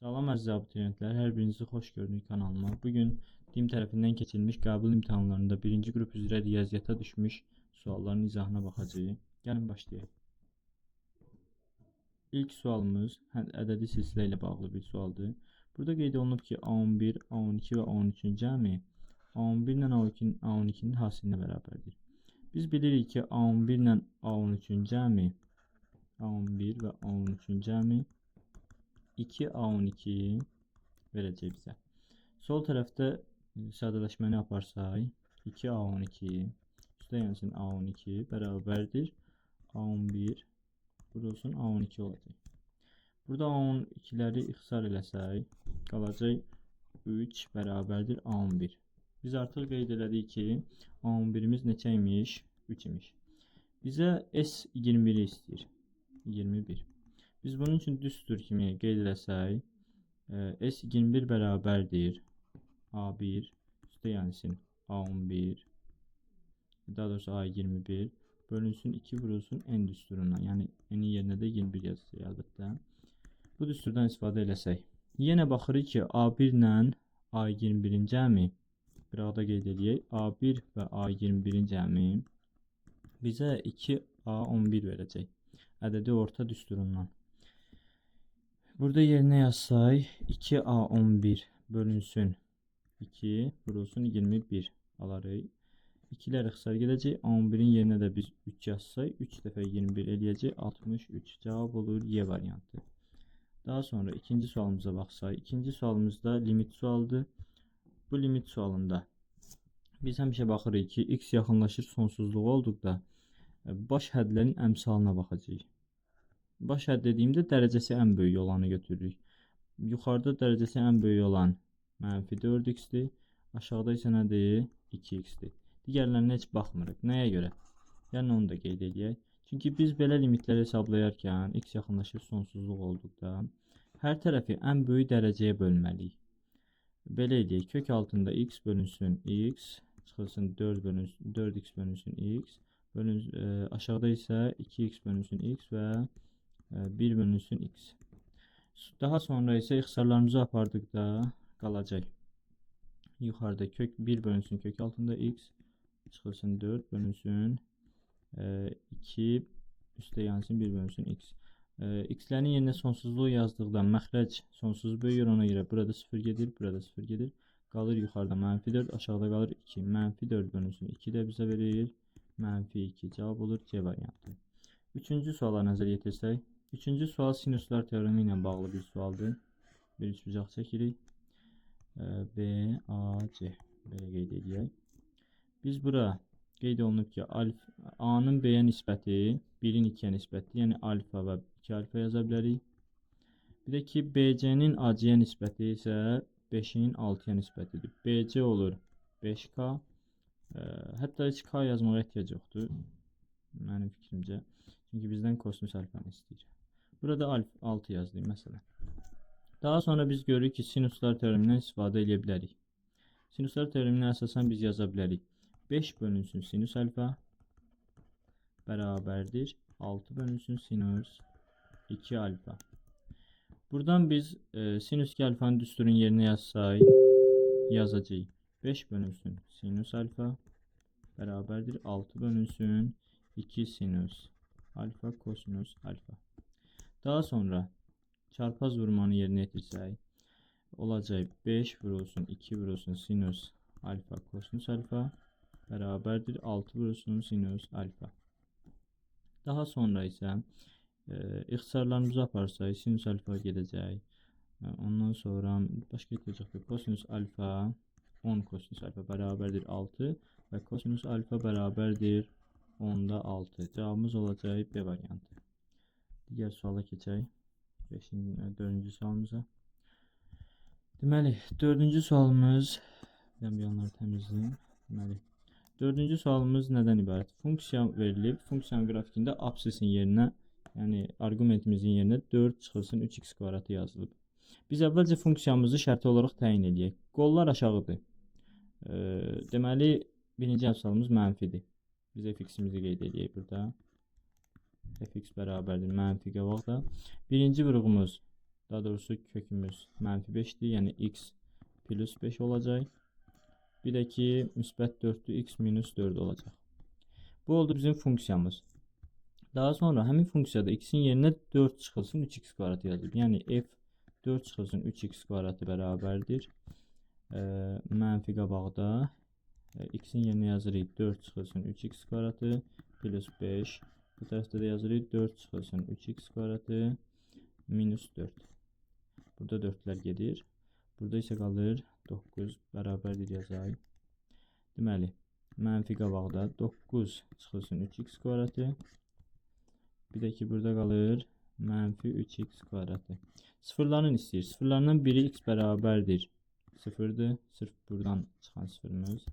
Salam əziz abituriyentlər, hər birinizi xoş gördük kanalıma. Bugün DİM tərəfindən keçirilmiş qəbul imtahanlarında birinci qrup üzrə riyaziyyata düşmüş sualların izahına baxacağıq. Gəlin başlayaq. İlk sualımız ədədi silsilə ilə bağlı bir sualdır. Burada qeyd olunub ki, A11, A12 və A13-ün cəmi A11 ilə A12-nin hasilinə bərabərdir. Biz bilirik ki, A11 ilə A13-ün cəmi A11 və A13-ün cəmi 2A12 verəcək bizə. Sol tərəfdə sadələşməni aparsaq, 2A12 üstə yansın A12 bərabərdir A11 vurulsun A12 olacaq. Burada A12-ləri ixtisar eləsək, qalacaq 3 bərabərdir A11. Biz artıq qeyd elədik ki, A11-imiz neçə imiş? 3 imiş. Bizə S21-i istəyir. 21. Biz bunun üçün düstur kimi qeyd eləsək, S21 bərabərdir A1 üstə yansın A11, daha doğrusu A21 bölünsün 2 vurulsun N düsturundan. Yəni N-in yerinə də 21 yazacaq əlbəttə. Bu düsturdan istifadə eləsək. Yenə baxırıq ki, A1 ilə A21-in cəmi, qıraqda qeyd edək, A1 və A21-in cəmi bizə 2A11 verəcək. Ədədi orta düsturundan. Burada yerinə yazsaq, 2A11 bölünsün 2 vurulsun 21 alarıq. 2-lər ixtisar gedəcək. A11-in yerinə də biz 3 yazsaq, 3 dəfə 21 eləyəcək 63. Cavab olur Y variantı. Daha sonra ikinci sualımıza baxsaq. İkinci sualımızda limit sualdır. Bu limit sualında biz həmişə baxırıq ki, x yaxınlaşır sonsuzluğa olduqda baş hədlərin əmsalına baxacağıq. Baş hədd dediyimdə dərəcəsi ən böyük olanı götürürük. Yuxarıda dərəcəsi ən böyük olan -4x-dir. Aşağıda isə nədir? 2x-dir. Digərlərinə heç baxmırıq. Nəyə görə? Yəni onu da qeyd edək. Çünki biz belə limitləri hesablayarkən x yaxınlaşır sonsuzluq olduqda hər tərəfi ən böyük dərəcəyə bölməliyik. Belə edək. Kök altında x bölünsün x, çıxılsın 4x bölünsün x, aşağıda isə 2x bölünsün x və 1 bölünsün x. Daha sonra isə ixtisarlarımızı apardıqda qalacaq. Yuxarıda kök 1 bölünsün kök altında x, çıxılsın 4 bölünsün 2 üstə yansın 1 bölünsün x. X-lərin yerinə sonsuzluğu yazdıqda məxrəc sonsuz böyüyür, ona görə burada 0 gedir, burada 0 gedir. Qalır yuxarıda -4, aşağıda qalır 2. -4 bölünsün 2 də bizə verir -2. Cavab olur C variantı. Üçüncü suala nəzər yetirsək. Üçüncü sual sinuslar teoremi ilə bağlı bir sualdır. Bir üçbucaq çəkirik. B, A, C. Belə qeyd edək. Biz bura qeyd olunub ki, A-nın B-yə nisbəti 1-in 2-yə nisbətdir. Yəni alfa və 2 alfa yaza bilərik. Bir də ki, BC-nin AC-yə nisbəti isə 5-in 6-ya nisbətidir. BC olur 5K. Hətta heç K yazmağa ehtiyac yoxdur. Mənim fikrimcə. Çünki bizdən kosinus alfanı istəyir. Burada 6 yazdım məsələn. Daha sonra biz görürük ki, sinuslar teoremindən istifadə edə bilərik. Sinuslar teoreminə əsasən biz yaza bilərik. 5 bölünsün sinus alfa bərabərdir 6 bölünsün sinus 2 alfa. Buradan biz sinus 2 alfanın düsturun yerinə yazsaq, yazacağıq. 5 bölünsün sinus alfa bərabərdir 6 bölünsün 2 sinus alfa kosinus alfa. Daha sonra çarpaz vurmanı yerinə yetirsək, olacaq 5 vurulsun 2 vurulsun sinus alfa kosinus alfa bərabərdir 6 vurulsun sinus alfa. Daha sonra isə ixtisarlarımızı aparsaq, sinus alfa gedəcək. Ondan sonra başqa etəcək kosinus alfa 10 kosinus alfa bərabərdir 6 və kosinus alfa bərabərdir 10'da 6. Cavabımız olacaq B variantı. Digər suala keçək. 4-cü sualımıza. Deməli, 4-cü sualımız bir yanları təmizləyim. Deməli, 4-cü sualımız nədən ibarət? Funksiya verilib. Funksiyanın qrafikində absisin yerinə, yəni arqumentimizin yerinə 4 çıxılsın 3x kvadratı yazılıb. Biz əvvəlcə funksiyamızı şərti olaraq təyin edək. Qollar aşağıdır. Deməli, birinci əmsalımız mənfidir. Biz fx-imizi qeyd edək burada. Fx bərabərdir mənfi qabaqda. Birinci vurğumuz Daha doğrusu kökümüz -5'dir. Yəni x plus 5 olacaq. Bir də ki müsbət 4'dür. X minus 4 olacaq. Bu oldu bizim funksiyamız. Daha sonra həmin funksiyada x'in yerinə 4 çıxılsın 3x kvadratı yazılıb. Yəni f 4 çıxılsın 3x kvadratı bərabərdir. Mənfi qabaqda x'in yerinə yazırıq 4 çıxılsın 3x kvadratı plus 5. Bu tərəfdə də yazırıq 4 çıxılsın 3x kvadratı minus 4. Burada 4'lər gedir. Burada isə qalır 9 bərabərdir yazayıq. Deməli, mənfi qabaqda 9 çıxılsın 3x kvadratı. Bir də ki burada qalır mənfi 3x kvadratı. Sıfırlarını istəyir. Sıfırlarından biri x bərabərdir 0'dır. Sırf buradan çıxan sıfırımız.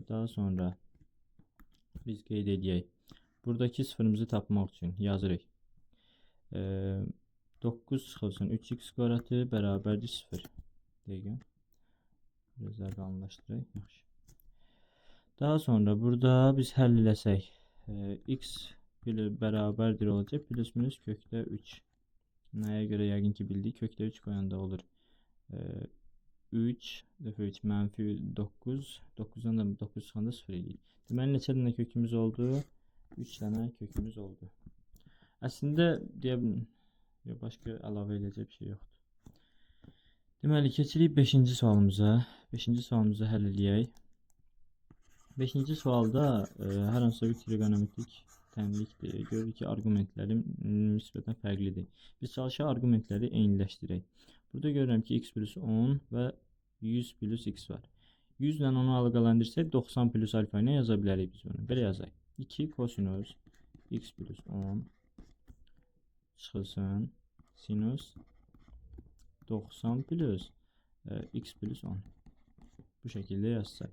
Daha sonra biz qeyd edək. Buradakı sıfırımızı tapmaq üçün yazırıq. 9 çıxılsın 3x kvadratı bərabərdir 0. Dəqiqə. Biraz rəqəmləşdirək. Yaxşı. Daha sonra burada biz həll eləsək. X bərabərdir olacaq. Plus minus kökdə 3. Nəyə görə yəqin ki bildik. Kökdə 3 qoyanda olur. 3 dəfə 3 mənfi 9. 9'dan da 9 çıxanda 0 eləyir. Deməli neçə dənə kökümüz oldu? 3 dənə kökümüz oldu. Əslində deyə başqa əlavə edəcək bir şey yoxdur. Deməli keçirik 5-ci sualımıza. 5-ci sualımızı həll edək. 5-ci sualda hər hansı bir trigonometrik tənlikdir. Görürük ki arqumentlərim nisbətən fərqlidir. Biz çalışaq arqumentləri eyniləşdirək. Burada görürəm ki x plus 10 və 100 plus x var. 100 ilə 10'u əlaqələndirsək 90 plus alfa ilə yaza bilərik biz bunu. Belə yazaq. 2 kosinus x plus 10 çıxılsın sinus 90 plus x plus 10. Bu şəkildə yazsaq.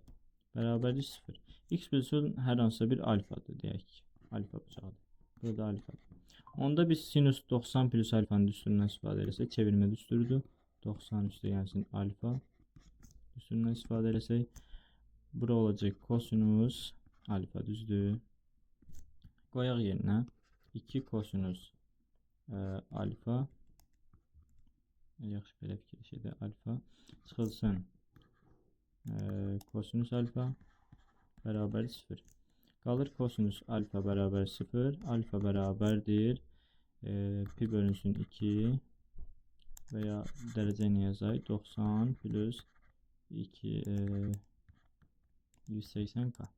Bərabərdir 0. X plus 10 hər hansı bir alfadır deyək ki. Alfa bıçağıdır. Burada alfadır. Onda biz sinus 90 plus alfanın düsturundan istifadə etsək, çevirmə düsturudur. 90 üstə gəlsin alfa düsturundan istifadə etsək, bura olacaq kosinus alfa düzdür. Qoyaq yerinə 2 kosinus alfa, yaxşı belə fikirləşək də alfa çıxılsın kosinus alfa bərabər 0. Qalır kosinus alfa bərabər 0. Alfa bərabərdir pi bölünsün 2 və ya dərəcəni yazaq 90 plus 2 180k.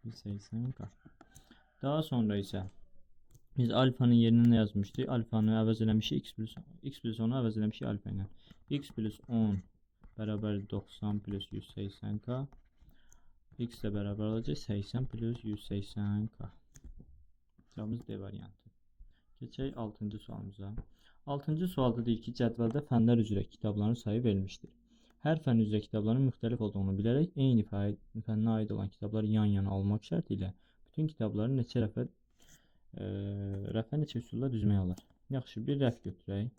180k. Daha sonra isə biz alfanın yerinə nə yazmışdıq? Alfanı əvəz eləmişik x plus 10'u əvəz eləmişik alfa ilə. X plus 10 bərabər 90 plus 180k. X ilə bərabər olacaq 80 plus 180k. Cavabımız D variantı. Keçək 6-cı sualımıza. 6-cı sualda deyir ki, cədvəldə fənlər üzrə kitabların sayı verilmişdir. Hər fən üzrə kitabların müxtəlif olduğunu bilərək eyni fənnə aid olan kitabları yan-yana almaq şərti ilə bütün kitabları neçə rəfə neçə üsulla düzmək olar? Yaxşı, bir rəf götürək.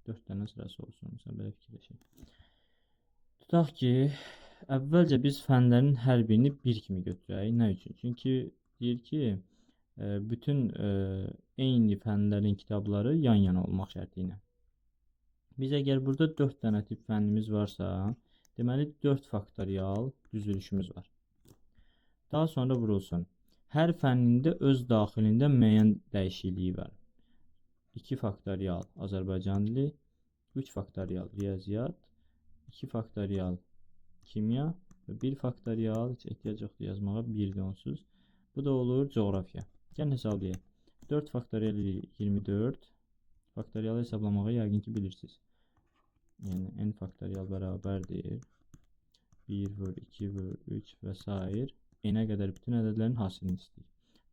4 dənə sırası olsun. Məsələn, belə fikirləşək. Tutaq ki, əvvəlcə biz fənlərin hər birini 1 kimi götürək. Nə üçün? Çünki deyir ki, bütün eyni fənlərin kitabları yan-yana olmaq şərti ilə. Biz əgər burada 4 dənə tip fənimiz varsa, deməli 4 faktorial düzülüşümüz var. Daha sonra vurulsun. Hər fənində öz daxilində müəyyən dəyişikliyi var. 2 faktorial Azərbaycan dili, 3 faktorial riyaziyyat, 2 faktorial kimya və 1 faktorial, heç ehtiyac yoxdur yazmağa, 1 də onsuz. Bu da olur coğrafiya. Gəlin hesablayaq. 4 faktorial 24. Faktorial hesablamağı yəqin ki bilirsiniz. Yəni n faktorial bərabərdir 1 vur 2 vur 3 və s. N'ə qədər bütün ədədlərin hasilini istəyir.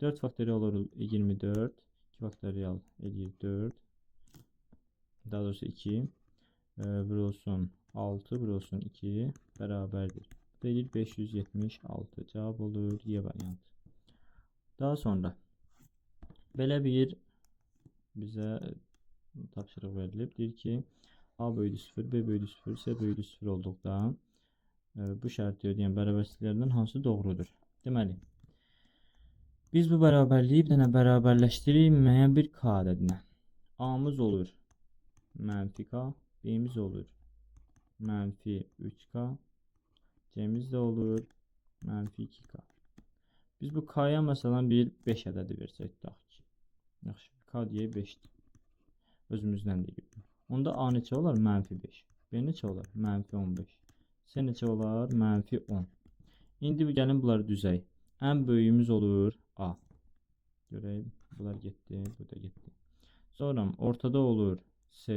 4 faktorial olur 24. 2 faktorial edir 4. Daha doğrusu 2. Vurulsun 6 vurulsun 2 bərabərdir. Bu da edir 576. Cavab olur Y variantı. Daha sonra belə bir bizə tapşırıq verilib. Deyir ki, A bölü 0, B bölü 0, C bölü 0 olduqda bu şərti ödəyən bərabərsizliklərdən hansı doğrudur? Deməli, biz bu bərabərliyi bir dənə bərabərləşdiririk müəyyən bir K ədədinə. A'mız olur mənfi K, B'miz olur mənfi 3K, C'miz de olur mənfi 2K. Biz bu K'ya mesela bir 5 ədədi versək, tutaq ki. Yaxşı, K deyək 5'dir. Özümüzdən də gidelim. Onda A neçə olar? Mənfi 5. B neçə olar? Mənfi 15. C neçə olar? Mənfi 10. İndi gəlin bunları düzək. Ən böyüyümüz olur A. Görək, bunlar getdi, bu da getdi. Sonra ortada olur C.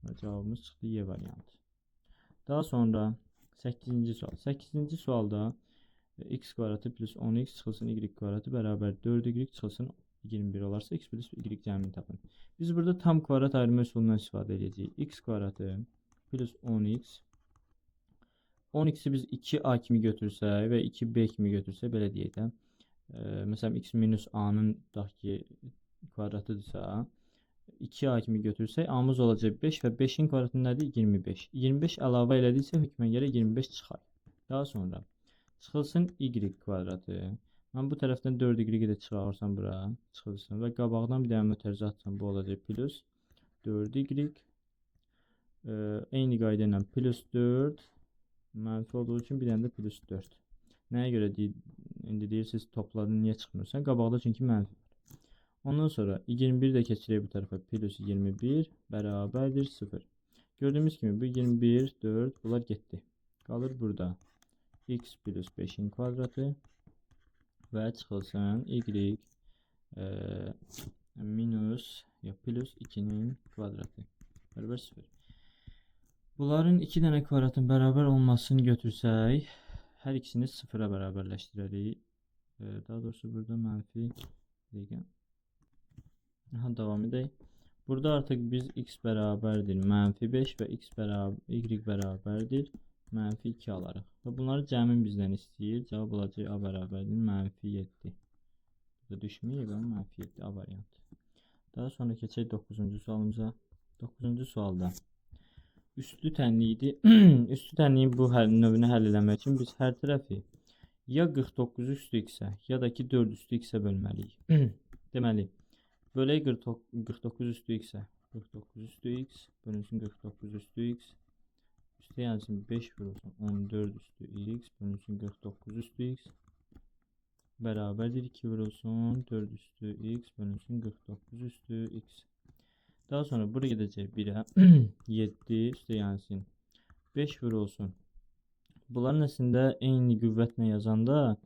Və cavabımız çıxdı Y variantı. Daha sonra 8-ci sual. 8-ci sualda x kvadratı plus 10x çıxılsın y kvadratı bərabər 4y çıxılsın 21 olarsa x plus y cəmini tapın. Biz burada tam kvadrat ayırma üsulundan istifadə edəcəyik. X kvadratı plus 10x. 10x'i biz 2a kimi götürsək və 2b kimi götürsək, belə deyək də. Məsələn, x minus a-nın kvadratıdırsa, 2a kimi götürsək, a-mız olacaq 5 və 5-in kvadratı nədir? 25. 25 əlavə elədiksə, hökmən gələ 25 çıxar. Daha sonra çıxılsın y kvadratı. Mən bu tərəfdən 4y də çıxarsam bura, çıxılsın və qabaqdan bir dənə mötərizə atsam, bu olacaq plus 4y. Eyni qayda ilə plus 4 mənfi olduğu üçün bir dənə də plus 4. Nəyə görə indi deyirsiniz topladın, niyə çıxmırsan? Qabaqda çünki mənfi var. Ondan sonra 21 də keçirək bu tərəfə, plus 21 bərabərdir 0. Gördüyümüz kimi bu 21, 4 bunlar getdi. Qalır burada x plus 5'in kvadratı və çıxılsın y minus ya plus 2'nin kvadratı bərabər 0. Bunların 2 dənə kvadratın bərabər olmasını götürsək, hər ikisini 0'a bərabərləşdirərik. Daha doğrusu burada mənfi devam edək. Burada artıq biz x bərabərdir mənfi 5 və y bərabərdir mənfi 2 alarıq. Və bunları cəmin bizdən istəyir. Cavab olacaq a bərabərdir mənfi 7. Burada düşməyib, mənfi 7 a variantı. Daha sonra keçək 9-cu sualımıza. 9-cu sualda üstlü tənliyidir. Üstlü tənliyin bu növünü həll eləmək üçün biz hər tərəfi ya 49 üstü x-ə ya da ki 4 üstü x-ə bölməliyik. Deməli, bölək 49 üstü x-ə. 49 üstü x bölünsün 49 üstü x. Üstə yazsın 5 vurulsun 14 üstü x bölünsün 49 üstü x. Bərabərdir 2 vurulsun 4 üstü x bölünsün 49 üstü x. Daha sonra buraya gidəcək 1'ə 7 üstə yansın 5 vurulsun. Bunların əslində eyni qüvvətlə yazanda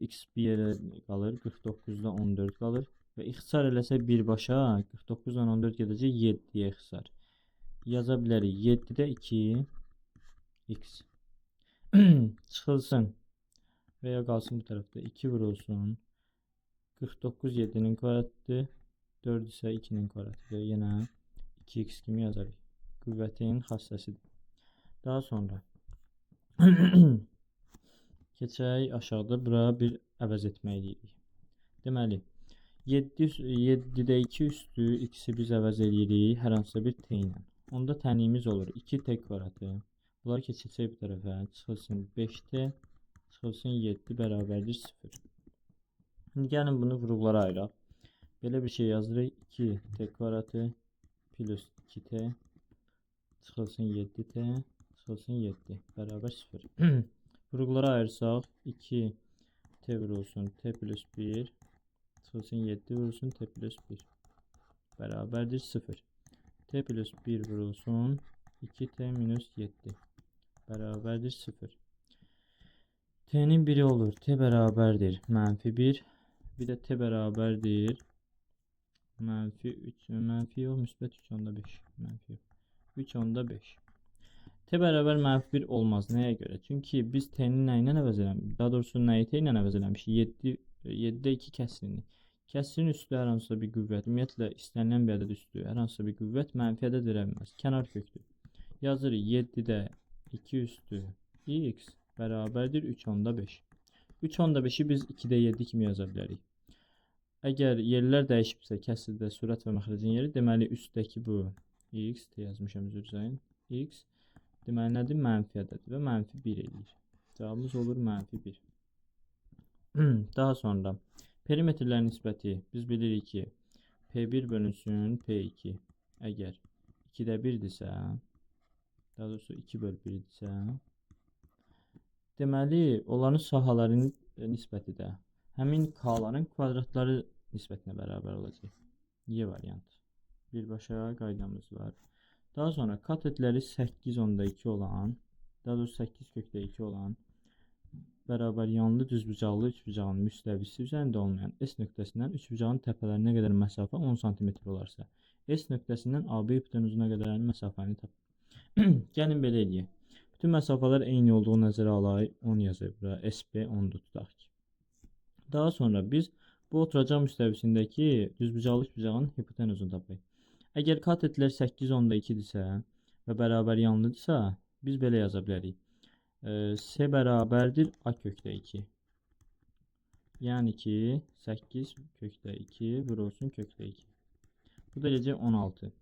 x bir yerə qalır, 49'da 14 qalır və ixtisar eləsək birbaşa 49'dan 14 gedəcək 7'yə ixtisar. Yaza bilərik 7'də 2 x çıxılsın və ya qalsın bu tərəfdə 2 vurulsun 49 7'nin kvadratıdır. 4 isə 2'nin kvadratıdır. Yenə 2x kimi yazarıq. Qüvvətin xassəsidir. Daha sonra keçək aşağıda bura bir əvəz etmək edirik. Deməli 7'də 2 üstü x'i biz əvəz edirik hər hansısa bir t ilə. Onda tənliyimiz olur 2t kvadratı. Bunları keçirsək bu tərəfə çıxılsın 5t çıxılsın 7 bərabərdir 0. Şimdi gəlin bunu vuruqlara ayıraq. Belə bir şey yazırıq. 2t kvadratı plus 2t çıxılsın 7t çıxılsın 7 bərabər 0. Vuruqlara ayırsaq 2t vurulsun t plus 1 çıxılsın 7 vurulsun t plus 1 bərabərdir 0. T plus 1 vurulsun 2t minus 7 bərabərdir 0. T'nin biri olur. T bərabərdir mənfi 1. Bir də t bərabərdir mənfi 3, mənfi yox, müsbət 3 onda 5, mənfi 3 onda 5. T bərabər mənfi 1 olmaz. Nəyə görə? Çünki biz t'nin nə ilə əvəz eləmişik? Daha doğrusu nəyi t ilə əvəz eləmişik? 7'də 2 kəsrini. Kəsrin üstü hər hansısa bir qüvvət, ümumiyyətlə istənilən bir ədəd üstü hər hansısa bir qüvvət mənfi ədəd verə bilməz. Kənar kökdür. Yazırıq 7'də 2 üstü x bərabərdir 3 onda 5. 3 onda 5'i biz 2'də 7 kimi yaza bilərik. Əgər yerlər dəyişibsə, kəsrdə sürət və məxrəcin yeri, deməli üstdəki bu x, yazmışam üzr istəyin, x, deməli nədir? Mənfi ədədir və mənfi 1 eləyir. Cavabımız olur mənfi 1. Daha sonra perimetrlərin nisbəti, biz bilirik ki, P1 bölünsün P2. Əgər 2-də 1-dirsə, daha doğrusu 2 bölü 1-dirsə, deməli, onların sahələrinin nisbəti də həmin k-ların kvadratları nisbətinə bərabər olacaq. Y variantı. Birbaşa qaydamız var. Daha sonra katetləri 8/2 olan, daha doğrusu 8/2 olan bərabər yanlı düzbucaqlı üçbucağın müstəvisi üzərində olmayan S nöqtəsindən üçbucağın təpələrinə qədər məsafə 10 sm olarsa, S nöqtəsindən AB hipotenuzuna qədər məsafəni tap. Gəlin belə eləyək. Bütün məsafələr eyni olduğu nəzərə alaq. 10 yazır bura. SB 10-dur tutaq ki. Daha sonra biz bu oturacaq müstəvisindəki düzbucaqlı üçbucağın hipotenuzunu tapaq. Əgər katetlər 8/2-dirsə və bərabər yanlıdırsa, biz belə yaza bilərik. S bərabərdir A kökdə 2. Yəni ki, 8/2 vurulsun kökdə 2. Bu da eləcək 16.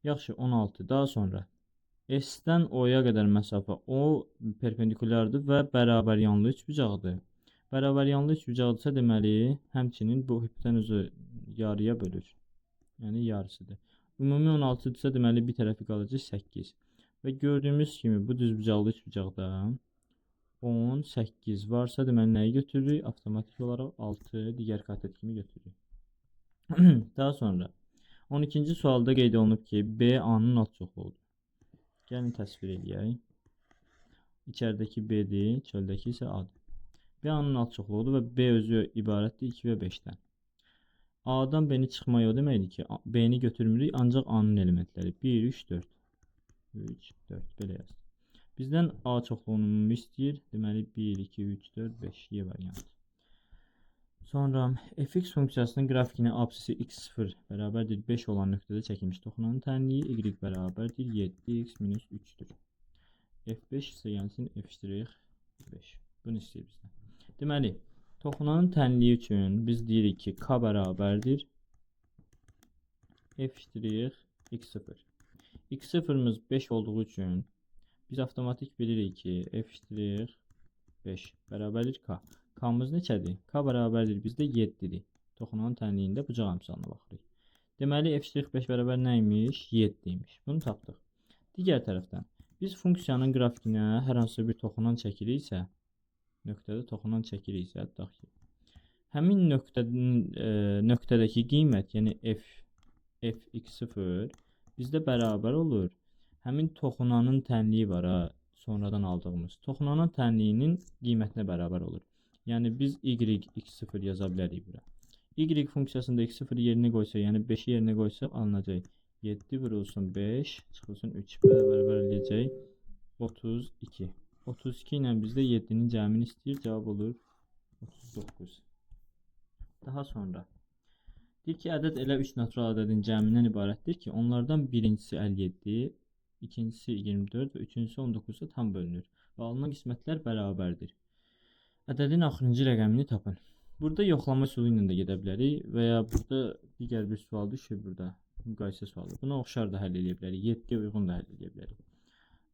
Yaxşı, 16. Daha sonra S-dən O-ya qədər məsafə O perpendikulardır və bərabər yanlı üçbucaqdır. Bərabər yanlı üçbucaqdırsa, deməli, həmçinin bu hipotenuzu yarıya bölür. Yəni yarısıdır. Ümumi 16-dırsa, deməli, bir tərəfi qalacaq 8. Və gördüyümüz kimi bu düzbucaqlı üçbucaqda 18 varsa, deməli, nəyi götürürük? Avtomatik olaraq 6 digər katet kimi götürürük. Daha sonra 12-ci sualda qeyd olunub ki, B A-nın altçoxluğudur. Gəlin təsvir edək. İçəridəki B-dir, çöldəki isə A-dır. B A-nın altçoxluğudur və B özü ibarətdir 2 və 5-dən. A-dan B-ni çıxmaq o deməkdir ki, B-ni götürmürük, ancaq A-nın elementləri 1, 3, 4. 3, 4, belə yazdım. Bizdən A çoxluğunu istəyir. Deməli, 1, 2, 3, 4, 5 Y variantı. Sonra fx funksiyasının grafikini absisi x0 bərabərdir 5 olan nöqtədə çəkilmiş toxunanın tənliyi y bərabərdir 7x minus 3-dür. F5 isə gəlsin f'5. Bunu istəyir bizdən. Deməli, toxunanın tənliyi üçün biz deyirik ki, k bərabərdir f'(x0). x0'mız 5 olduğu üçün biz avtomatik bilirik ki, f'5 bərabərdir k. K-mız neçədir? K bərabərdir bizdə 7-dir. Toxunanın tənliyində bucaq əmsalına baxırıq. Deməli, f'5 bərabər nəymiş? 7-ymiş. Bunu tapdıq. Digər tərəfdən, biz funksiyanın grafikinə hər hansı bir toxunan çəkiriksə, nöqtədə toxunan çəkiriksə, tutaq ki, həmin nöqtədəki qiymət, yəni fx0 bizdə bərabər olur. Həmin toxunanın tənliyi var ha, sonradan aldığımız. Toxunanın tənliyinin qiymətinə bərabər olur. Yəni biz y(x0) yaza bilərik bura. Y funksiyasında x0 yerinə qoysa, yəni 5-i yerinə qoysa alınacaq. 7 vurulsun 5, çıxılsın 3. Bərabər eləyəcək 32. 32 ilə bizdə 7-nin cəmini istəyir. Cavab olur 39. Daha sonra deyir ki, ədəd elə 3 natural ədədin cəmindən ibarətdir ki, onlardan birincisi 57, ikincisi 24 və üçüncüsü 19-a tam bölünür və alınan qismətlər bərabərdir. Ədədin axırıncı rəqəmini tapın. Burada yoxlama üsulu ilə də gedə bilərik və ya burada digər bir sual düşür burada. Müqayisə sualı. Buna oxşar da həll edə bilərik. 7-yə uyğun da həll edə bilərik.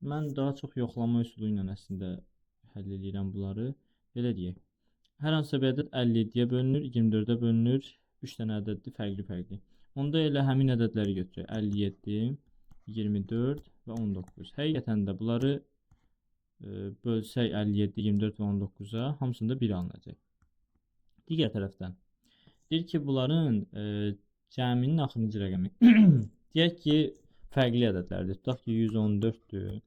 Mən daha çox yoxlama üsulu ilə əslində həll edirəm bunları. Belə deyək. Hər hansı bir ədəd 57-yə bölünür, 24-ə bölünür. 3 dənə ədəddir, fərqli-fərqli. Onda elə həmin ədədləri götürək. 57, 24 və 19. Həqiqətən də bunları bölsək 57, 24 və 19-a hamısında 1 alınacaq. Digər tərəfdən deyir ki, bunların cəminin axırıncı rəqəmi. Deyək ki, fərqli ədədlərdir. Tutaq ki, 114-dür,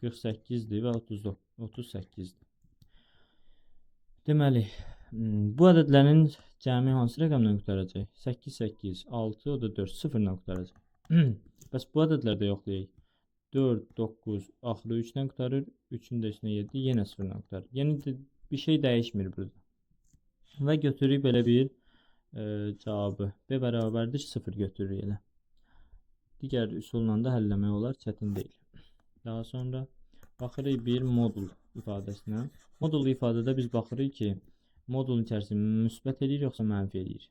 48-dir və 38-dir. Deməli, bu ədədlərin cəmi hansı rəqəmdən qurtaracaq? 8, 8, 6, o da 4, 0-dan qurtaracaq. Bəs bu ədədlərdə yoxlayaq. 4, 9, axırı 3-dən qurtarır, 3-ün də üstünə 7, yenə 0-dan qurtarır. Yəni, bir şey dəyişmir burada. Və götürürük belə bir cavabı. B bərabərdir 0 götürürük elə. Digər üsulla da həlləmək olar, çətin deyil. Daha sonra baxırıq bir modul ifadəsinə. Modul ifadədə biz baxırıq ki, modulun içərisini müsbət edir, yoxsa mənfi edir.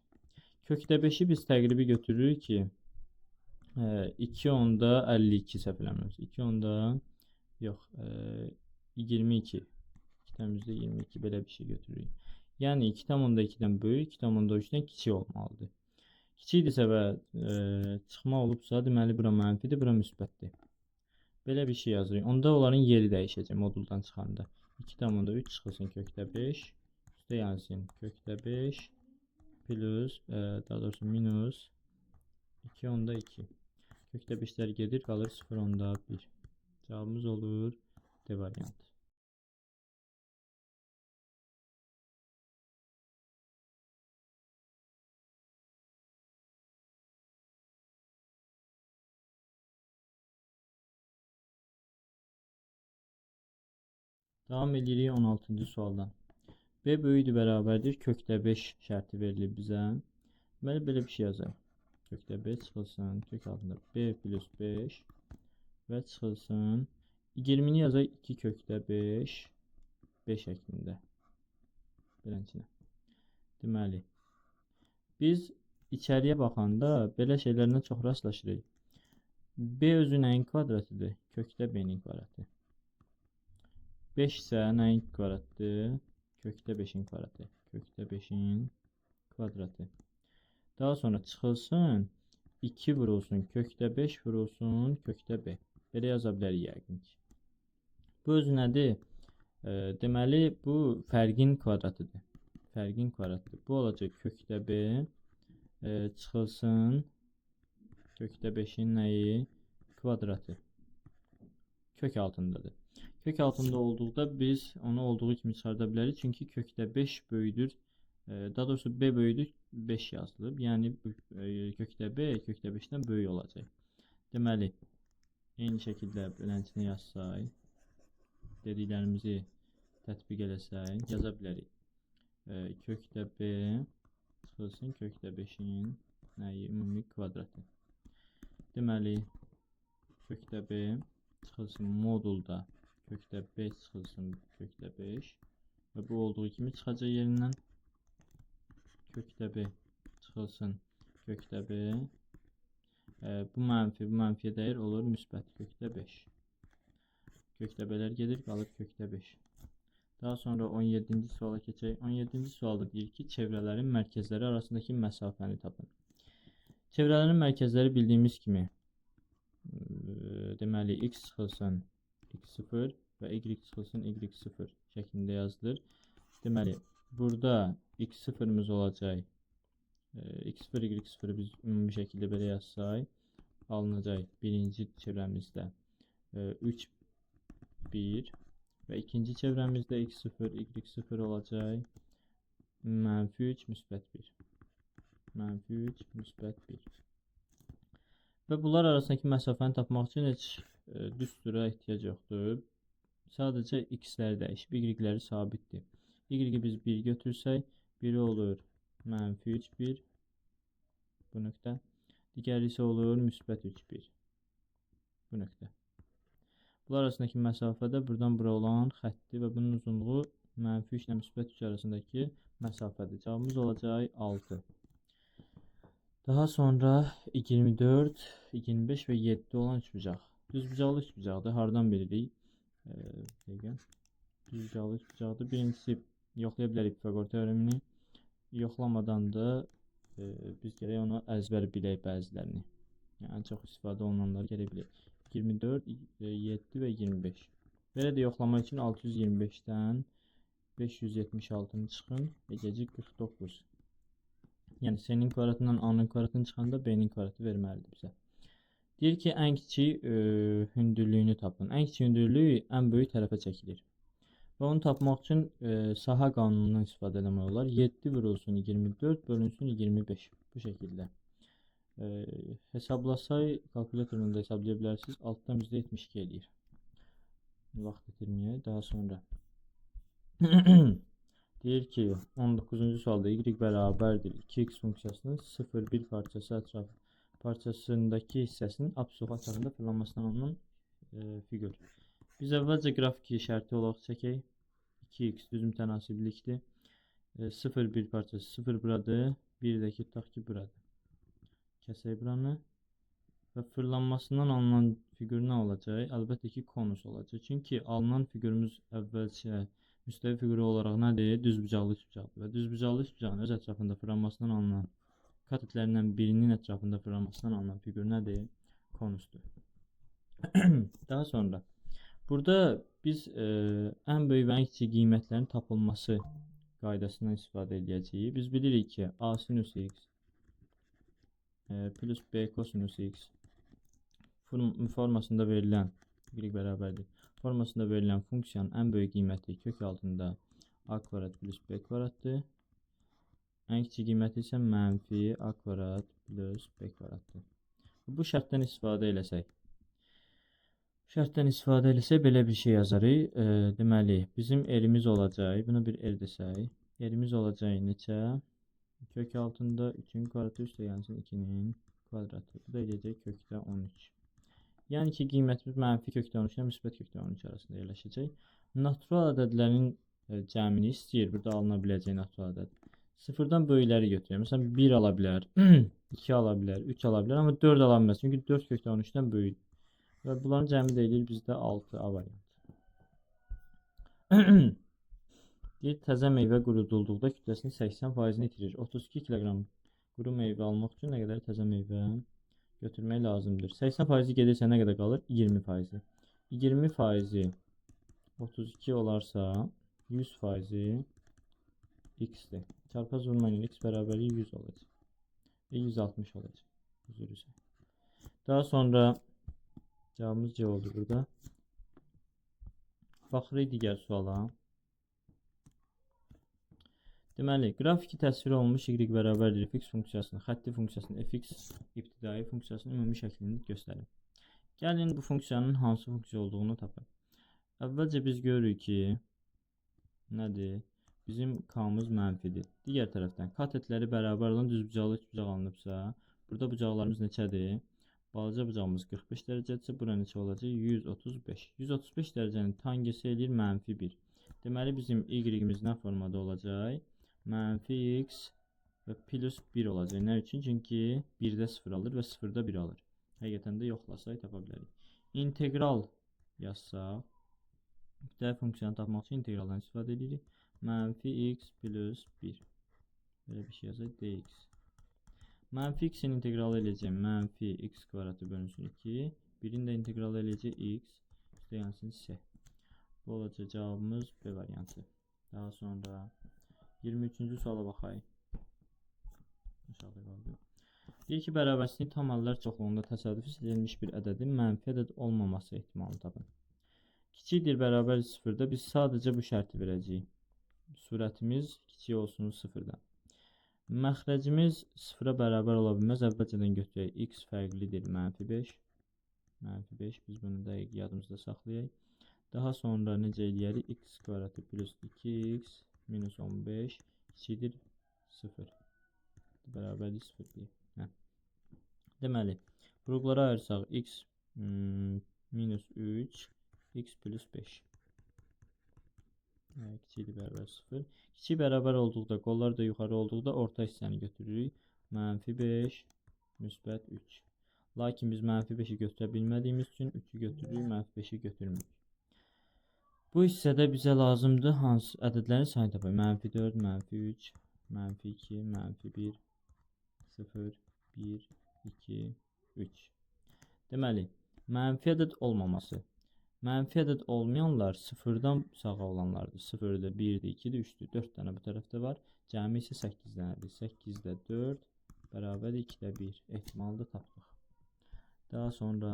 Kökdə 5-i biz təqribi götürürük ki, 2/52 səhv eləmirəmsə. 22. 2/22 belə bir şey götürürük. Yəni 2/2-dən böyük, 2/3-dən kiçik olmalıdır. Kiçikdirsə və çıxma olubsa, deməli bura mənfidir, bura müsbətdir. Belə bir şey yazırıq. Onda onların yeri dəyişəcək moduldan çıxanda. 2,3 çıxılsın kökdə 5. Üstə yazsın kökdə 5 plus, daha doğrusu minus 2,2. Kökdə 5'lər gedir, qalır 0,1. Cavabımız olur D variantı. Davam edirik 16-cı sualdan. B böyükdür bərabərdir. Kökdə 5 şərti verilir bizə. Deməli belə bir şey yazaq. Kökdə 5 çıxılsın. Kök altında B plus 5 və çıxılsın. 20'ni yazaq 2 kökdə 5 5 şəklində. Beləncə. Deməli biz içəriyə baxanda belə şeylərlə çox rastlaşırıq. B özü nəyin kvadratıdır? Kökdə B-nin kvadratı. 5 isə nəyin kvadratı? Kökdə 5'in kvadratı. Kökdə 5'in kvadratı. Daha sonra çıxılsın. 2 vurulsun kökdə 5 vurulsun kökdə B. Belə yaza bilərik yəqin ki. Bu özü nədir? Deməli bu fərqin kvadratıdır. Fərqin kvadratıdır. Bu olacaq kökdə B çıxılsın kökdə 5'in nəyi? Kvadratı. Kök altındadır. Kök altında olduqda biz onu olduğu kimi çıxarda bilərik. Çünki kökdə 5 böyüdür. Daha doğrusu B böyüdür 5 yazılıb. Yəni kökdə B kökdə 5'dən böyük olacaq. Deməli eyni şəkildə beləncəni yazsaq, dediklərimizi tətbiq eləsək, yaza bilərik. Kökdə B çıxılsın kökdə 5'in nəyi? Ümumi kvadratı. Deməli kökdə B çıxılsın modulda kökdə 5 çıxılsın kökdə 5 və bu olduğu kimi çıxacaq yerindən. Kökdə B çıxılsın kökdə B. Bu mənfiyə dəyər olur müsbət kökdə 5. Kökdə B'lər gedir, qalır kökdə 5. Daha sonra 17-ci suala keçək. 17-ci sualda deyir ki, çevrələrin mərkəzləri arasındakı məsafəni tapın. Çevrələrin mərkəzləri bildiyimiz kimi deməli x çıxılsın x0 və y çıxılsın y0 şəklində yazılır. Deməli burada x0'ımız olacaq. X0 y0 biz ümumi şəkildə belə yazsaq alınacaq. Birinci çevrəmizdə 3 1 və ikinci çevrəmizdə x0 y0 olacaq. -3 müsbət 1. -3 müsbət 1. Və bunlar arasındakı məsafəni tapmaq üçün heç düstura ehtiyac yoxdur. Sadəcə x-ləri dəyişib, y-ləri sabitdir. Y-i biz 1 götürsək, biri olur -3 1 bu nöqtə. Digəri isə olur müsbət 3 1 bu nöqtə. Bunlar arasındakı məsafə də buradan bura olan xəttdir və bunun uzunluğu -3 ilə müsbət 3 arasındakı məsafədir. Cavabımız olacaq 6. Daha sonra 24, 25 və 7 olan üçbucaq. Düzbucaqlı üçbucaqdır. Hardan bilirik? Düzbucaqlı üçbucaqdır. Birincisi yoxlaya bilərik Pifaqor teoremini. Yoxlamadan da biz gərək ona əzbər bilək bəzilərini. Yəni çox istifadə olunanları gərək bilək. 24, 7 və 25. Belə də yoxlamaq üçün 625-dən 576-nı çıxın və gecik 49. Yəni S-nin kvadratından A-nın kvadratını çıxanda B-nin kvadratı verməlidir bizə. Deyir ki, ən kiçik hündürlüyünü tapın. Ən kiçik hündürlük ən böyük tərəfə çəkilir. Və onu tapmaq üçün saha qanunundan istifadə etmək olar. 7 vurulsun 24 bölünsün 25. Bu şəkildə. Hesablasay, kalkulyatorla da hesablaya bilərsiniz. Altdan %72 eləyir. Vaxt itirməyək. Daha sonra deyir ki, 19-cu sualda y bərabərdir 2x funksiyasının 0,1 parçası ətrafı parçasındakı hissəsinin absolut açarında fırlanmasından alınan fiqur. Biz əvvəlcə qrafiki şərti olaraq çəkək. 2x düzüm tənasiblikdir. 0,1 parçası 0 buradır. 1 də ki, tutaq ki, buradır. Kəsək buranı. Və fırlanmasından alınan fiqur nə olacaq? Əlbəttə ki, konus olacaq. Çünki alınan fiqurumuz əvvəlcə müstəvi fiquru olaraq nədir? Düzbucaqlı üçbucaqdır. Və düzbucaqlı üçbucağın öz ətrafında fırlanmasından alınan katetlərindən birinin ətrafında fırlanmasından alınan fiqur nədir? Konusdur. Daha sonra burada biz ən böyük və ən kiçik qiymətlərin tapılması qaydasından istifadə edəcəyik. Biz bilirik ki, A sinus x plus B kosinus x formasında verilən y bərabərdir. Formasında verilən funksiyanın ən böyük qiyməti kök altında a kvadrat plus b kvadratdır. Ən kiçik qiyməti isə mənfi a kvadrat plus b kvadratdır. Bu şərtdən istifadə eləsək, belə bir şey yazarıq. Deməli, bizim erimiz olacaq, buna bir er desək, erimiz olacaq neçə? Kök altında 3-ün kvadratı üstə gəlsin 2-nin kvadratı. Bu da eləyəcək kökdə 13. Yəni ki, qiymətimiz mənfi kökdə 13 ilə müsbət kökdə 13 arasında yerləşəcək. Natural ədədlərin cəmini istəyir. Burada alına biləcək natural ədəd. Sıfırdan böyükləri götürək. Məsələn, 1 ala bilər, 2 ala bilər, 3 ala bilər, amma 4 ala bilməz. Çünki 4 kökdə 13-dən böyükdür. Və bunların cəmi də eləyir bizdə 6 A variantı. Deyir, təzə meyvə qurudulduqda kütləsinin 80%-ni itirir. 32 kiloqram quru meyvə almaq üçün nə qədər təzə meyvə götürmək lazımdır. 80% gedirsə nə qədər qalır? 20%. 20% 32 olarsa 100% x-dir. Çarpaz vurma ilə x bərabəri 100 olacaq. 160 olacaq. Daha sonra cavabımız C oldu burada. Baxırıq digər suala. Deməli, qrafiki təsvir olunmuş y bərabərdir fx funksiyasının, xətti funksiyasının, fx ibtidai funksiyasının ümumi şəklini göstərir. Gəlin bu funksiyanın hansı funksiya olduğunu tapaq. Əvvəlcə biz görürük ki, nədir? Bizim k-mız mənfidir. Digər tərəfdən, katetləri bərabər olan düzbucaqlı üçbucaq alınıbsa, burada bucaqlarımız neçədir? Balaca bucağımız 45 dərəcədirsə, bura neçə olacaq? 135. 135 dərəcənin tangesi eləyir mənfi 1. Deməli, bizim y-imiz nə formada olacaq? Mənfi x və plus 1 olacaq. Nə üçün? Çünki 1-də 0 alır və 0-da 1 alır. Həqiqətən də yoxlasaq tapa bilərik. İntegral yazsaq, müxtəlif funksiyanı tapmaq üçün integraldan istifadə edirik. Mənfi x plus 1. Belə bir şey yazaq, dx. Mənfi x-in integralı eləyəcək mənfi x kvadratı bölünsün 2. 1-in də integralı eləyəcək x üstə yansın s. Bu olacaq cavabımız B variantı. Daha sonra 23-cü suala baxayıq. Deyir ki, bərabərsizliyin tam hallar çoxluğunda təsadüfi seçilmiş bir ədədin mənfi ədəd olmaması ehtimalını tapın. Kiçikdir bərabər 0-da biz sadəcə bu şərti verəcəyik. Surətimiz kiçik olsun 0-dan. Məxrəcimiz 0-a bərabər ola bilməz. Əvvəlcədən götürək. X fərqlidir. Mənfi 5. Mənfi 5. Biz bunu dəqiq yadımızda saxlayaq. Daha sonra necə eləyərik? X kvadratı plus 2x minus 15 kiçikdir 0. Bərabərdir 0 deyək. Deməli, qruplara ayırsaq x minus 3 x plus 5. Kiçikdir bərabər 0. Kiçik bərabər olduqda, qollar da yuxarı olduqda orta hissəni götürürük. Mənfi 5, müsbət 3. Lakin biz mənfi 5-i götürə bilmədiyimiz üçün 3-ü götürürük, mənfi 5-i götürmürük. Bu hissədə bizə lazımdır hansı ədədlərin sayını tapaq. Mənfi 4, mənfi 3, mənfi 2, mənfi 1, 0, 1, 2, 3. Deməli, mənfi ədəd olmaması. Mənfi ədəd olmayanlar 0-dan sağa olanlardır. 0-da 1-də 2-də 3-dür. 4 dənə bu tərəfdə var. Cəmi isə 8 dənədir. 8-də 4 bərabər 2-də 1 ehtimalı da tapdıq. Daha sonra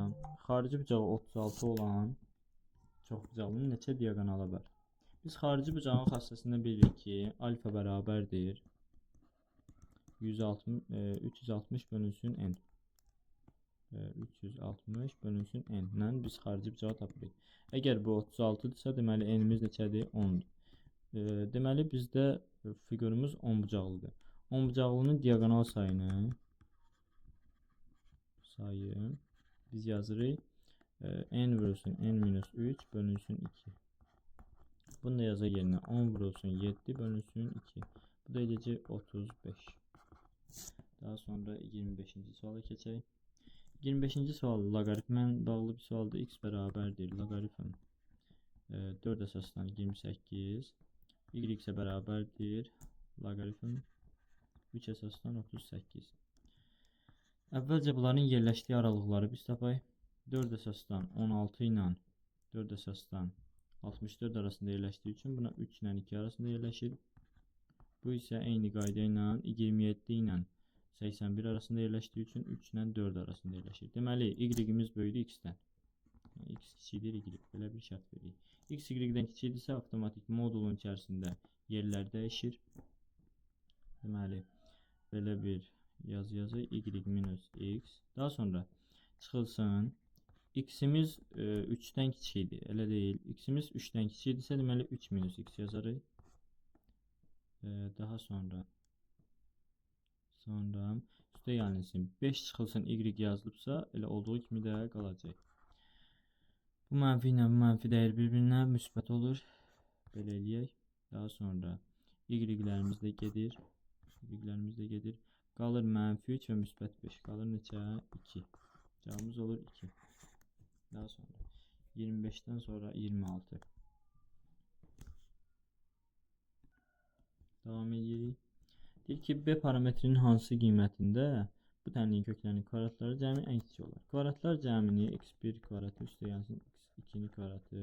xarici bucağı 36 olan çoxbucaqlının neçə diaqonalı var? Biz xarici bucağın xassəsində bilirik ki, alfa bərabərdir 360 bölünsün n. 360 bölünsün n-lə biz xarici bucağı tapırıq. Əgər bu 36-dırsa, deməli n-imiz neçədir? 10-dur. Deməli bizdə fiqurumuz 10 bucaqlıdır. 10 bucaqlının diaqonal sayını biz yazırıq. N vurulsun n minus 3 bölünsün 2. Bunu da yazaq yerinə 10 vurulsun 7 bölünsün 2. Bu da edəcək 35. Daha sonra 25-ci suala keçək. 25-ci sual loqaritmlə bağlı bir sualdır. X bərabərdir loqaritm 4 əsasdan 28. Y isə bərabərdir loqaritm 3 əsasdan 38. Əvvəlcə bunların yerləşdiyi aralıqları biz tapaq. 4 əsasdan 16 ilə 4 əsasdan 64 arasında yerləşdiyi üçün buna 3 ilə 2 arasında yerləşir. Bu isə eyni qayda ilə 27 ilə 81 arasında yerləşdiyi üçün 3 ilə 4 arasında yerləşir. Deməli, y-imiz böyükdür x-dən. X kiçikdir y. Belə bir şərt veririk. X y-dən kiçikdirsə, avtomatik modulun içərisində yerlər dəyişir. Deməli, belə bir yazı y minus x. Daha sonra çıxılsın. X-imiz 3-dən kiçikdir. Elə deyil. X-imiz 3-dən kiçikdirsə, deməli 3 minus x yazarıq. Daha sonra üstə yanılsın. 5 çıxılsın y yazılıbsa, elə olduğu kimi də qalacaq. Bu mənfi ilə bu mənfi dəyər bir-birinə müsbət olur. Belə eləyək. Daha sonra y-lərimiz də gedir. Y-lərimiz də gedir. Qalır mənfi 3 və müsbət 5. Qalır neçə? 2. Cavabımız olur 2. Daha sonra 25-dən sonra 26. Davam edirik. Deyir ki, B parametrinin hansı qiymətində bu tənliyin köklərinin kvadratları cəmi ən kiçik olar. Kvadratlar cəmini x1 kvadratı üstə yansın x2-nin kvadratı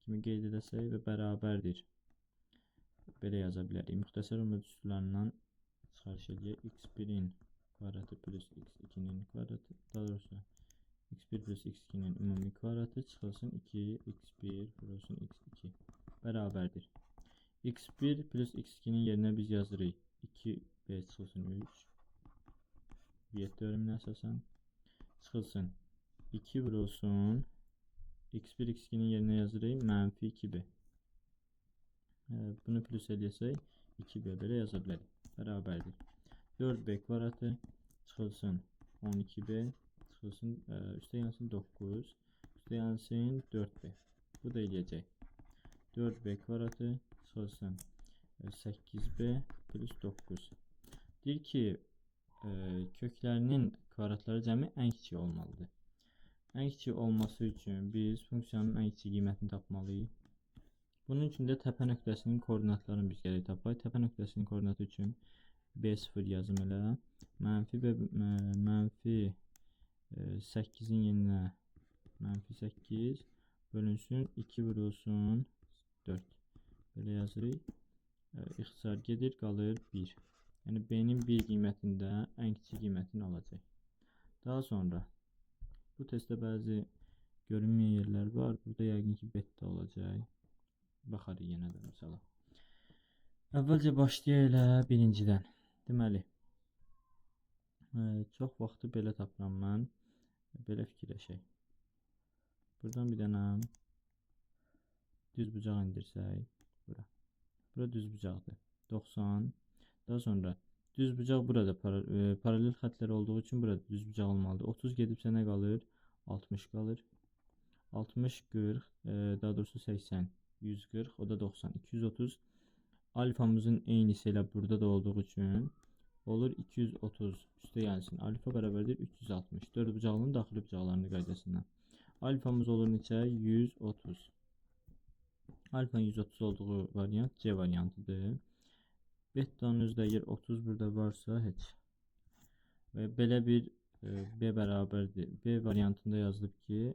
kimi qeyd edəsək və bərabərdir. Belə yaza bilərik. Müxtəsər ölçüsülərindən çıxarış edək. x1-in kvadratı plus x2-nin kvadratı, daha doğrusu x1 plus x2-nin ümumi kvadratı çıxılsın 2x1 vurulsun x2 bərabərdir. x1 plus x2'nin yerine biz yazırıq. 2b çıxılsın 3. Viet teoreminə əsasən çıxılsın 2 vurulsun x1 x2'nin yerine yazırıq. Mənfi 2b. Bunu plus edəsək 2b belə yaza bilərik. Bərabərdir. 4b kvadratı çıxılsın 12b çıxılsın üstə yansın 9. Üstə yansın 4b. Bu da eləyəcək. 4b kvadratı çıxılsın 8b plus 9. Deyir ki, köklərinin kvadratları cəmi ən kiçik olmalıdır. Ən kiçik olması üçün biz funksiyanın ən kiçik qiymətini tapmalıyıq. Bunun üçün də təpə nöqtəsinin koordinatlarını biz gərək tapaq. Təpə nöqtəsinin koordinatı üçün B0 yazım elə. Mənfi 8'in yerinə mənfi 8 bölünsün 2 vurulsun 4. Belə yazırıq. İxtisar gedir, qalır 1. Yəni B-nin 1 qiymətində ən kiçik qiymətini alacaq. Daha sonra bu testdə bəzi görünməyən yerlər var. Burada yəqin ki beta olacaq. Baxarıq yenə də məsələ. Əvvəlcə başlayaq elə birincidən. Deməli, çox vaxtı belə tapıram mən. Belə fikirləşək. Buradan bir dənə düz bucaq indirsək. Bura. Bura düz bucaqdır. 90. Daha sonra düz bucaq burada paralel xətlər olduğu üçün burada düz bucaq olmalıdır. 30 gedibsə nə qalır? 60 qalır. 60, 40, daha doğrusu 80, 140, o da 90, 230. Alfamızın eynisi elə burada da olduğu üçün olur 230. Üstə gəlsin. Alfa bərabərdir 360. 4 bucaqlının daxili bucaqlarını qaydasından. Alfamız olur neçə? 130. Alfanın 130 olduğu variant C variantıdır. Beta'nın özdə əgər 30 burada varsa heç. Və belə bir B bərabərdir. B variantında yazılıb ki,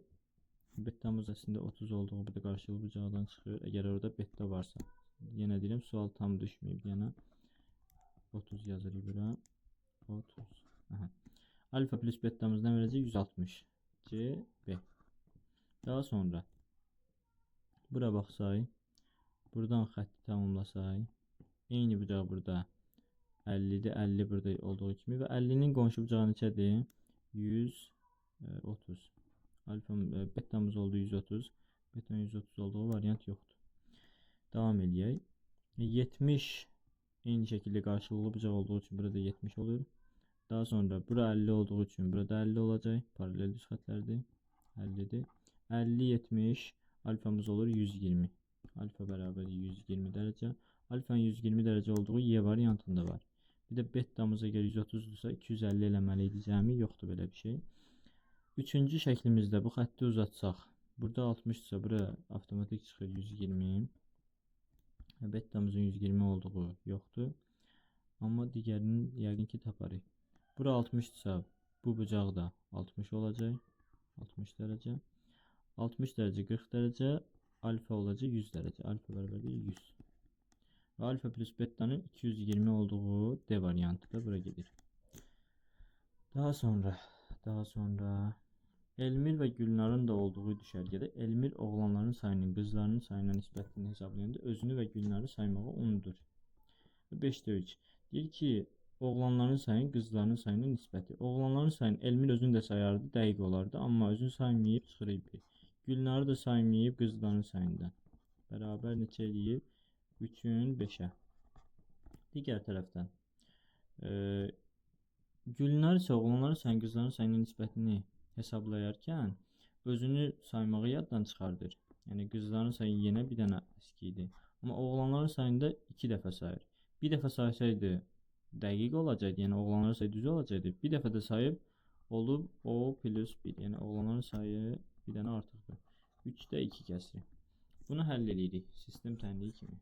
betamız əslində 30 olduğu burada qarşılıqlı bucaqdan çıxır. Əgər orada beta varsa. Yenə deyirəm, sual tam düşməyib. Yəni 30 yazırıq bura. 30. Aha. Alfa plus betamız nə verəcək? 160. C, B. Daha sonra bura baxsaq, buradan xətti tamamlasaq, eyni bucaq burada 50'dir, 50 burada olduğu kimi və 50'nin qonşu bucağı neçədir? 130. Alfa betamız oldu 130. Betanın 130 olduğu variant yoxdur. Davam edək. 70 eyni şəkildə qarşılıqlı bucaq olduğu üçün burada 70 olur. Daha sonra bura 50 olduğu üçün burada 50 olacaq. Paralel düz xətlərdir. 50'dir. 50, 70. Alfamız olur 120. Alfa bərabər 120 dərəcə. Alfanın 120 dərəcə olduğu Y variantında var. Bir də betamız əgər 130'dursa 250 eləməli idi cəmi. Yoxdur belə bir şey. Üçüncü şəklimizdə bu xətti uzatsaq. Burada 60'dırsa bura avtomatik çıxır 120. Betamızın 120 olduğu yoxdur. Amma digərinin yəqin ki taparıq. Bura 60'dırsa Bu bucaq da 60 olacaq. 60 dərəcə. 60 dərəcə 40 dərəcə. Alfa olacaq 100 dərəcə. Alfa bərabərdir 100. Və alfa plus betanın 220 olduğu D variantı da bura gedir. Daha sonra Elmir və Gülnarın da olduğu düşərgədə Elmir oğlanların sayının qızlarının sayına nisbətini hesablayanda özünü və Gülnarı saymağı unudur. 5-də 3. Deyir ki, oğlanların sayının qızlarının sayına nisbəti. Oğlanların sayını Elmir özünü də sayardı, dəqiq olardı. Amma özünü saymayıb, çıxırıb. Gülnarı da saymayıb qızlarının sayından. Bərabər neçə eləyir? 3-ün 5-ə. Digər tərəfdən. Gülnar isə oğlanların sayının qızların sayına nisbətini hesablayarkən özünü saymağı yaddan çıxardır. Yəni qızların sayı yenə bir dənə əski idi. Amma oğlanların sayında 2 dəfə sayır. Bir dəfə saysaydı dəqiq olacaqdı. Yəni oğlanların sayı düz olacaqdı. Bir dəfə də sayıb olub o plus 1. Yəni oğlanların sayı bir dənə artıqdır. 3-də 2 kəsir. Bunu həll edirik sistem tənliyi kimi.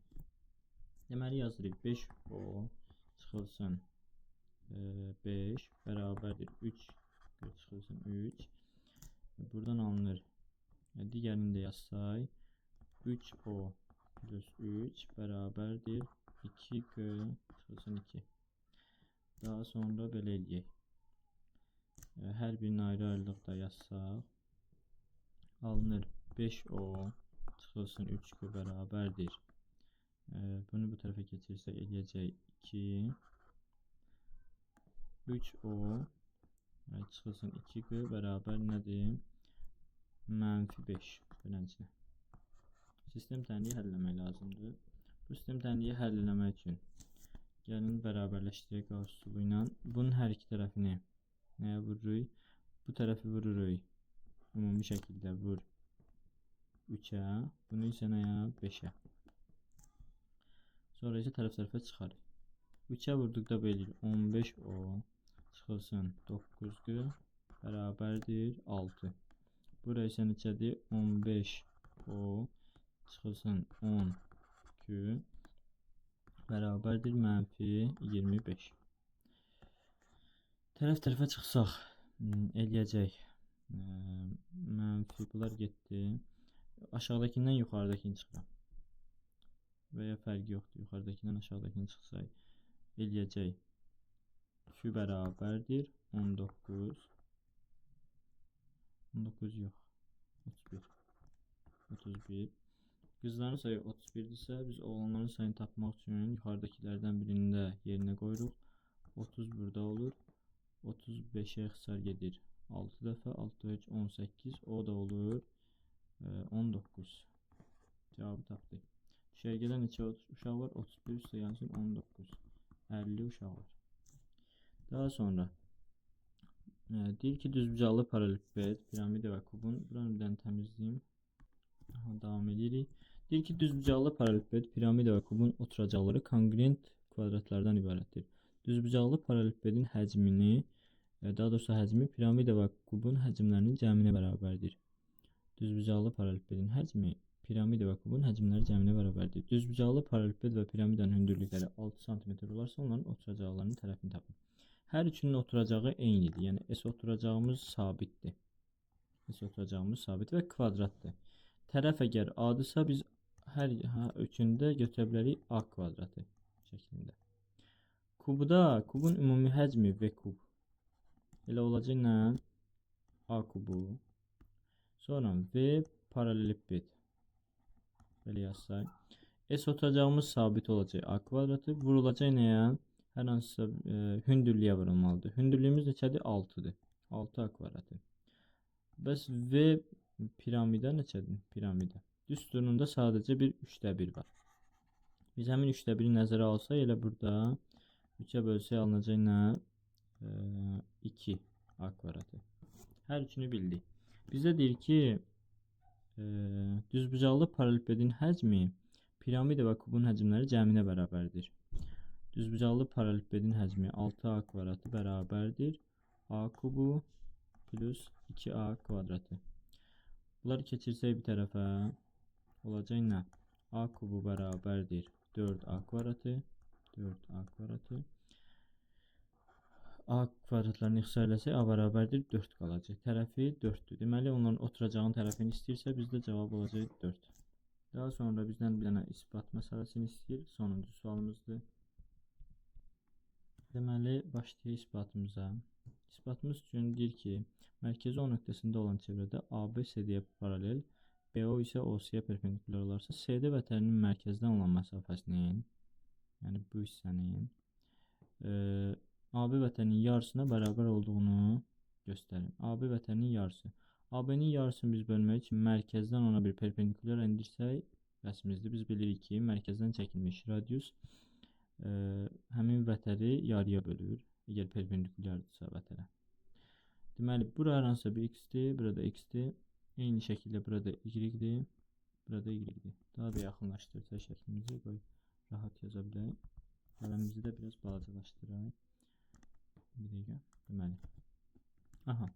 Deməli yazırıq 5o çıxılsın 5 bərabərdir 3 çıxılsın 3. Buradan alınır. Digərini də yazsay 3o plus 3 bərabərdir 2 çıxılsın 2. Daha sonra belə eləyək. Hər birini ayrı-ayrılıqda yazsaq alınır 5o çıxılsın 3 bərabərdir. Bunu bu tərəfə keçirsək eləyəcək 2 3o çıxılsın 2 bərabər nədir? -5 beləncə. Sistem tənliyi həll etmək lazımdır. Bu sistem tənliyi həll etmək üçün gəlin bərabərləşdirək Qauss üsulu ilə. Bunun hər iki tərəfini nəyə vururuq? Bu tərəfi vururuq. Ümumi şəkildə vur 3-ə. Bunu isə nəyə? 5-ə. Sonra isə tərəf-tərəfə çıxarıq. 3-ə vurduqda belə 15o çıxılsın 9 bərabərdir 6. Buraya isə neçədir? 15o çıxılsın 10 bərabərdir -25. Tərəf-tərəfə çıxsaq eləyəcək. Mənfi bunlar getdi. Aşağıdakindən yuxarıdakini çıxıram. Və ya fərqi yoxdur. Yuxarıdakindən aşağıdakini çıxsaq eləyəcək. Q bərabərdir 19. 19 yox. 31. Qızların sayı 31-dirsə, biz oğlanların sayını tapmaq üçün yuxarıdakilərdən birini də yerinə qoyuruq. 30 burada olur. 35-ə ixtisar gedir 6 dəfə. 6 3 18. O da olur 19. Cavabı tapdıq. Düşərgədə neçə uşaq var? 31 üstə yansın 19. 50 uşaq var. Daha sonra deyir ki, düzbucaqlı paraleliped, piramida və kubun. Buranı bir dənə təmizləyim. Davam edirik. Deyir ki, düzbucaqlı paraleliped, piramida və kubun oturacaqları kongruent kvadratlardan ibarətdir. Düzbucaqlı paralelipedin həcmini, daha doğrusu həcmi piramida və kubun həcmlərinin cəminə bərabərdir. Düzbucaqlı paralelipedin həcmi piramida və kubun həcmləri cəminə bərabərdir. Düzbucaqlı paraleliped və piramidanın hündürlükləri 6 cm olarsa onların oturacaqlarının tərəfini tapın. Hər üçünün oturacağı eynidir. Yəni S oturacağımız sabitdir. S oturacağımız sabit və kvadratdır. Tərəf əgər A-dırsa biz hər üçündə götürə bilərik A kvadratı şəklində. Kubda kubun ümumi həcmi V kub. Elə olacaq nə? A kubu. Sonra V paraleliped. Belə yazsaq. S oturacağımız sabit olacaq A kvadratı. Vurulacaq nəyə? Hər hansısa hündürlüyə vurulmalıdır. Hündürlüyümüz neçədir? 6-dır. 6 A kvadratı. Bəs V piramida neçədir? Piramida. Düsturunda sadəcə bir 3/1 var. Biz həmin 3/1-i nəzərə alsaq, elə burada 3-ə bölsək alınacaq nə? 2 A kvadratı. Hər üçünü bildik. Bizdə deyir ki, düzbucaqlı paralelipedin həcmi piramida və kubun həcmləri cəminə bərabərdir. Düzbucaqlı paralelipedin həcmi 6A kvadratı bərabərdir A kubu plus 2A kvadratı. Bunları keçirsək bir tərəfə olacaq nə? A kubu bərabərdir 4A kvadratı. 4A kvadratı A kvadratlarını ixtisarləsək A bərabərdir 4 qalacaq. Tərəfi 4-dür. Deməli onların oturacağın tərəfini istəyirsə bizdə cavab olacaq 4. Daha sonra bizdən bir dənə isbat məsələsini istəyir. Sonuncu sualımızdır. Deməli başlayaq isbatımıza. İsbatımız üçün deyir ki, mərkəzi O nöqtəsində olan çevrədə AB CD-yə paralel, BO isə OC-yə perpendikulyar olarsa, CD vətəninin mərkəzdən olan məsafəsinin, yəni bu hissənin AB vətəninin yarısına bərabər olduğunu göstərin. AB vətəninin yarısı. AB-nin yarısını biz bölmək üçün mərkəzdən ona bir perpendikulyar endirsək, rəsmimizdə biz bilirik ki, mərkəzdən çəkilmiş radius həmin vətəni yarıya bölür, əgər perpendikulyardırsa vətənə. Deməli, bura hər hansısa bir x-dir, burada x-dir. Eyni şəkildə burada y-dir, burada y-dir. Daha da yaxınlaşdırsaq şəklimizi, qoy rahat yaza bilək. Qələmimizi də biraz balacalaşdıraq. Bir dəqiqə. Deməli. Aha.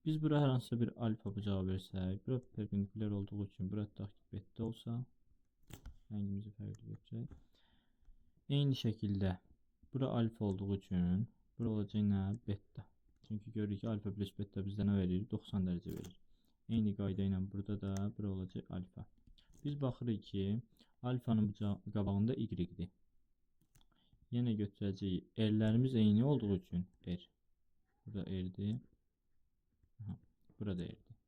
Biz bura hər hansısa bir alfa bucağı versək, bura perpendikulyar olduğu üçün bura tutaq ki, beta olsa, rəngimizi fərqli verəcək. Eyni şəkildə bura alfa olduğu üçün bura olacaq nə? Beta. Çünki görürük ki, alfa plus beta bizdə nə verir? 90 dərəcə verir. Eyni qayda ilə burada da bura olacaq alfa. Biz baxırıq ki, alfanın qabağında y-dir. Yenə götürəcəyik. R-lərimiz eyni olduğu üçün R. Burada R-dir. Burada R-dir.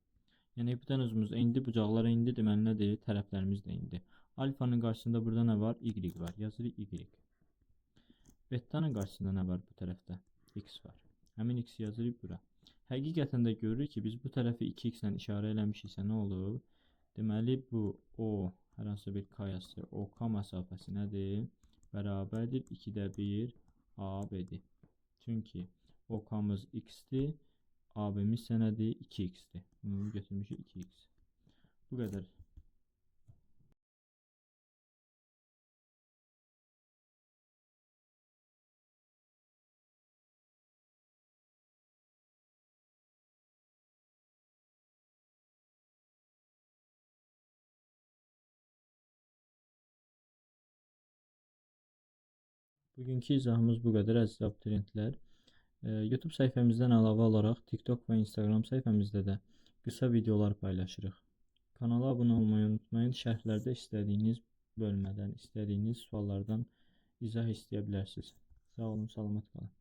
Yəni hipotenuzumuz eynidir, bucaqlar eynidir. Deməli nədir? Tərəflərimiz də eynidir. Alfanın qarşısında burada nə var? Y var. Yazırıq Y. Betanın qarşısında nə var bu tərəfdə? X var. Həmin X yazırıq bura. Həqiqətən də görürük ki, biz bu tərəfi 2x ilə işarə eləmişiksə nə olur? Deməli bu O, hər hansı bir K-yası, OK məsafəsi nədir? Bərabərdir 2-də 1 AB-dir. Çünki OK-mız x-dir, AB-miz isə nədir? 2x-dir. Ümumi götürmüşük 2x. Bu qədər. Bugünkü izahımız bu qədər əziz abituriyentlər. YouTube səhifəmizdən əlavə olaraq TikTok və Instagram səhifəmizdə də qısa videolar paylaşırıq. Kanala abunə olmayı unutmayın. Şərhlərdə istədiyiniz bölmədən, istədiyiniz suallardan izah istəyə bilərsiniz. Sağ olun, salamat qalın.